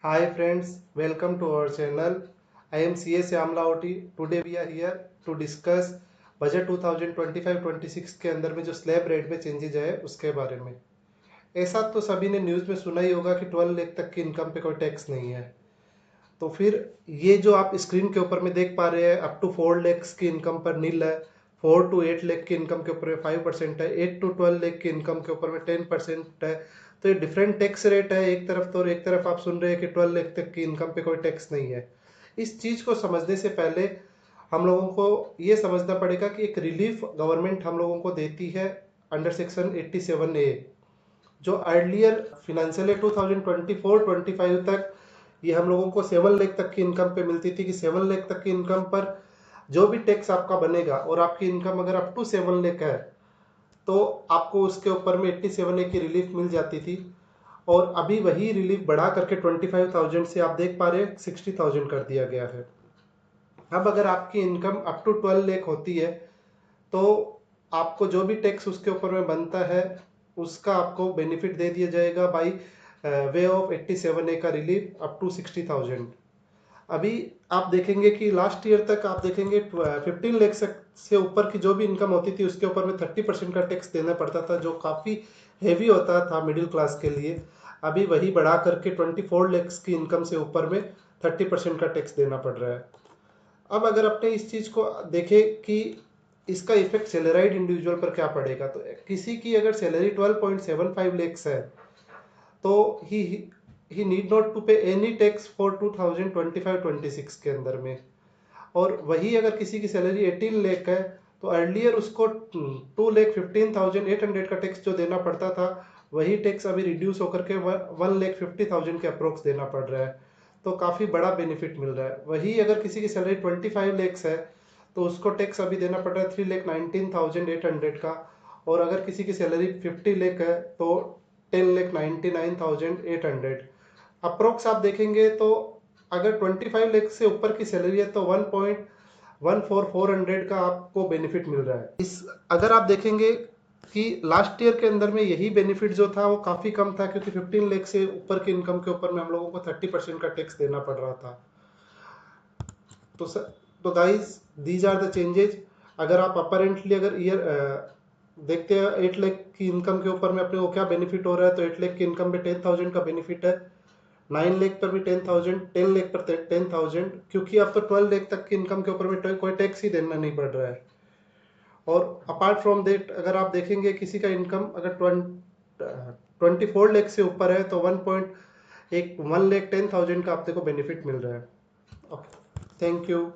Hi friends, welcome to our channel. I am CS Yamlaoti. Today we are here to discuss budget 2025-26 के अंदर में जो slab rate में changes आए उसके बारे में। ऐसा तो सभी ने न्यूज़ में सुना ही होगा कि 12 लाख तक की इनकम पे कोई टैक्स नहीं है। तो फिर ये जो आप स्क्रीन के ऊपर में देख पा रहे हैं अप टू 4 लाख की इनकम पर नील है, 4 टू 8 लाख की इनकम के ऊपर में 5% है, 8 टू 12 लाख की इनकम के ऊपर में 10% है। तो ये डिफरेंट टैक्स रेट है एक तरफ, तो और एक तरफ आप सुन रहे हैं कि 12 लाख तक की इनकम पे कोई टैक्स नहीं है। इस चीज़ को समझने से पहले हम लोगों को ये समझना पड़ेगा कि एक रिलीफ गवर्नमेंट हम लोगों को देती है अंडर सेक्शन 87A, जो अर्लियर फिनेंशियल ईयर 2024-25 तक ये हम लोगों को 7 लाख तक की इनकम पे मिलती थी कि 7 लाख तक की इनकम पर जो भी टैक्स आपका बनेगा और आपकी इनकम अगर अप टू 7 लाख है तो आपको उसके ऊपर में 87 की रिलीफ मिल जाती थी। और अभी वही रिलीफ बढ़ा करके 25,000 से आप देख पा रहे हैं 60,000 कर दिया गया है। अब अगर आपकी इनकम अप टू 12 लाख होती है तो आपको जो भी टैक्स उसके ऊपर में बनता है उसका आपको बेनिफिट दे दिया जाएगा बाई वे ऑफ 87A का रिलीफ अप टू 60,000। अभी आप देखेंगे कि लास्ट ईयर तक आप देखेंगे 15 लाख से ऊपर की जो भी इनकम होती थी उसके ऊपर में 30% का टैक्स देना पड़ता था, जो काफ़ी हैवी होता था मिडिल क्लास के लिए। अभी वही बढ़ा करके 24 लाख की इनकम से ऊपर में 30% का टैक्स देना पड़ रहा है। अब अगर अपने इस चीज़ को देखें कि इसका इफेक्ट सैलराइड इंडिविजुअल पर क्या पड़ेगा, तो किसी की अगर सैलरी 12.75 lakhs है तो ही नीड नॉट टू पे एनी टैक्स फॉर 2025-26 के अंदर में। और वही अगर किसी की सैलरी 18 लाख है तो अर्लियर उसको 2,15,800 का टैक्स जो देना पड़ता था, वही टैक्स अभी रिड्यूस होकर के 1,50,000 के अप्रोक्स देना पड़ रहा है। तो काफ़ी बड़ा बेनिफिट मिल रहा है। वही अगर किसी की सैलरी 25 लाख है तो उसको टैक्स अभी देना पड़ रहा है 3,19,800 का। और अगर किसी की सैलरी 50 लाख है तो 10,99,800 अप्रोक्स आप देखेंगे। तो अगर 25 लाख से ऊपर की सैलरी है तो 1,14,400 का आपको बेनिफिट मिल रहा है। इस अगर आप देखेंगे कि लास्ट ईयर के अंदर में यही बेनिफिट जो था वो काफ़ी कम था, क्योंकि 15 लाख से ऊपर की इनकम के ऊपर में हम लोगों को 30% का टैक्स देना पड़ रहा था। तो तो guys these are the changes. अगर आप अपेरेंटली अगर ईयर देखते हैं 8 लाख की इनकम के ऊपर में अपने को क्या बेनिफिट हो रहा है, तो 8 लाख की इनकम पे 10,000 का बेनिफिट है, 9 लाख पर भी 10,000, 10 लाख पर 10,000, क्योंकि आपको 12 लाख तक की इनकम के ऊपर में कोई टैक्स ही देना नहीं पड़ रहा है। और अपार्ट फ्रॉम देट अगर आप देखेंगे किसी का इनकम अगर 24 लाख से ऊपर है तो 1 लाख 10,000 का आपको बेनिफिट मिल रहा है। Okay, thank you.